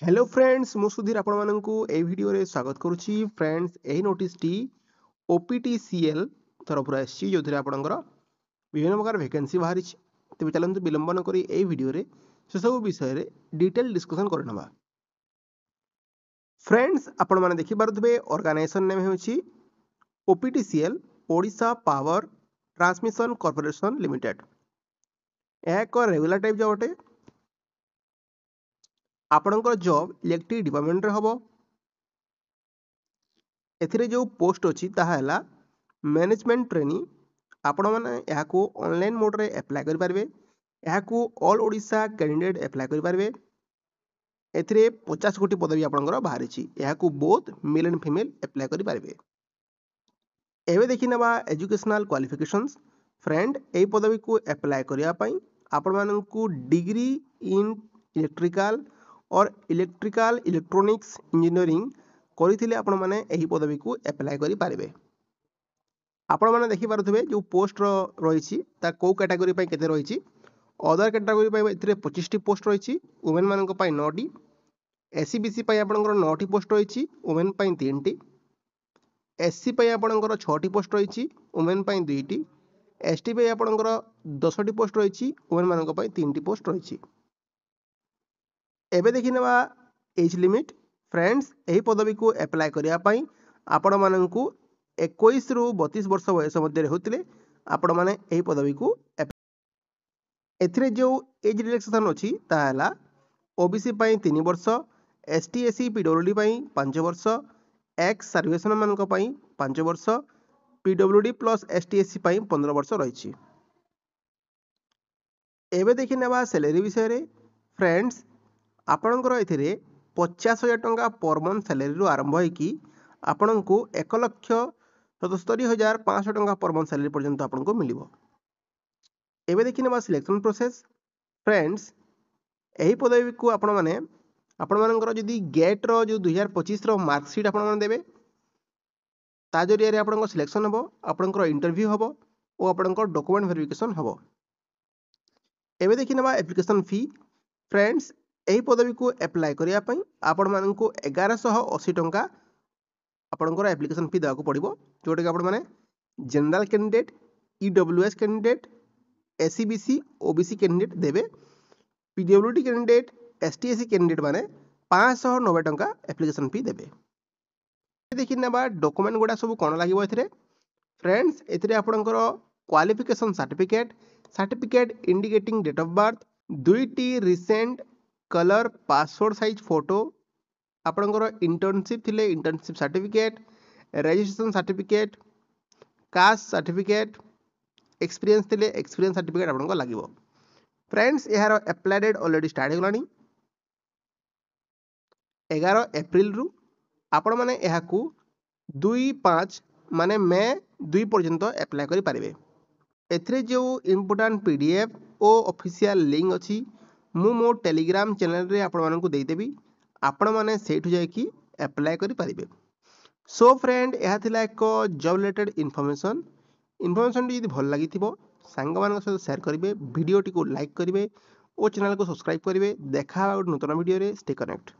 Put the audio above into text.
Hello friends मु सुधीर आपण माननकु ए video रे स्वागत करूची फ्रेंड्स एही नोटिस टी ओपीटीसीएल तरफ आसी जो थरे आपनकर विभिन्न प्रकार वैकेंसी बाहरी छी तबे चलंतु विलंब न करी ए वीडियो रे से सब विषय रे डिटेल डिस्कशन करनबा फ्रेंड्स आपण माने देखि पारुथबे ऑर्गेनाइजेशन नेम हेउची OPTCL Odisha Power Transmission Corporation Limited एक रेगुलर टाइप जॉब आपणकर जॉब इलेक्ट्रिक डिपार्टमेंट रे हबो एथिरे जो पोस्ट अछि ताहा हला मैनेजमेंट ट्रेनी आपण माने याकू ऑनलाइन मोड रे अप्लाई करि पारबे याकू ऑल ओडिशा कैंडिडेट अप्लाई करि पारबे एथिरे 50 कोटी पदवी आपणकर बाहरी छी याकू both male and female apply करि पारबे एबे देखिनबा एजुकेशनल क्वालिफिकेशंस फ्रेंड ए पदवी को अप्लाई करिया पई आपण माननकू डिग्री इन इलेक्ट्रिकल और इलेक्ट्रिकल इलेक्ट्रॉनिक्स इंजीनियरिंग करथिले आपण माने एही पदवी को अप्लाई करि पारबे आपण माने देखि पारुथबे जो पोस्ट रहिछि ता को कैटेगरी पई केते रहिछि अदर कैटेगरी पई इतरे 25 टी पोस्ट रहिछि वुमेन मानक पई 9 टी एससीबीसी पई आपणकर 9 टी पोस्ट रहिछि वुमेन पई 3 टी एससी पई आपणकर 6 टी पोस्ट रहिछि वुमेन पई 2 टी एसटी पई आपणकर 10 टी पोस्ट रहिछि वुमेन मानक पई 3 टी पोस्ट रहिछि एबे देखिनबा एज लिमिट फ्रेंड्स एही पदवी को अप्लाई करिया पई आपण माननकू 21 रु 32 वर्ष वयस मध्ये होतिले आपण माने एही पदवी को एथिरे जो एज रिलैक्सेशन अछि ता हला ओबीसी पई 3 वर्ष एसटी एससी पीडब्ल्यूडी पई 5 वर्ष एक्स सर्विसमैन मानक पई 5 वर्ष पीडब्ल्यूडी प्लस एसटी एससी पई 15 वर्ष रहिछि एबे देखिनेबा सैलरी विषय रे फ्रेंड्स आपणकर एथिरे 50,000 टंका पर मंथ सैलरी रु आरंभ है कि आपण को 1,77,500 टंका पर मंथ सैलरी पर्यंत आपण को मिलिबो एबे देखिने बा सिलेक्शन प्रोसेस फ्रेंड्स एही पदवी को आपण मानकर जदी गेट रो जो 2025 रो मार्कशीट आपण माने देबे ता जरिया रे आपण को सिलेक्शन हबो आपण को इंटरव्यू हबो ओ आपण को डॉक्यूमेंट वेरिफिकेशन हबो एबे देखिने बा एप्लीकेशन फी फ्रेंड्स एही पदवी को अप्लाई करिया पई आपण माननकू 1180 टंका आपणकर एप्लीकेशन फी देवा को पड़िबो जोटे कि आपण माने general candidate EWS candidate SCBC OBC candidate देबे पीडब्ल्यूडी कैंडिडेट एसटीएससी कैंडिडेट माने 590 टंका एप्लीकेशन फी देबे देखिना बा डॉक्यूमेंट गुडा सब कोन लागिबो एथिरे फ्रेंड्स एथिरे आपणकर qualification certificate indicating date of birth दुईटी recent colour passport size photo आपणकर इंटर्नशिप थिले internship certificate registration certificate caste certificate experience थिले एक्सपीरियंस सर्टिफिकेट आपनको लागिवो फ्रेंड्स यार अप्लाई डेट ऑलरेडी स्टार्ट होलानी 11 अप्रैल रु आपण माने एहाकू 2-5 माने मई 2 पर्यंत अप्लाई करि पारिबे एथरे जो इंपोर्टेंट पीडीएफ ओ ऑफिशियल लिंक अछि मु मो टेलीग्राम चैनल रे आपण मानकू देई देबी आपण माने सेठु जाय कि अप्लाई करि पारिबे सो फ्रेंड एहा थिला एक जॉब रिलेटेड इन्फॉर्मेशन टी यदि भल लागिथिबो सांग मानक साथ शेयर करिवे वीडियो टी को लाइक करिवे ओ चैनल को सब्सक्राइब करिवे देखा नूतन वीडियो रे स्टे कनेक्ट।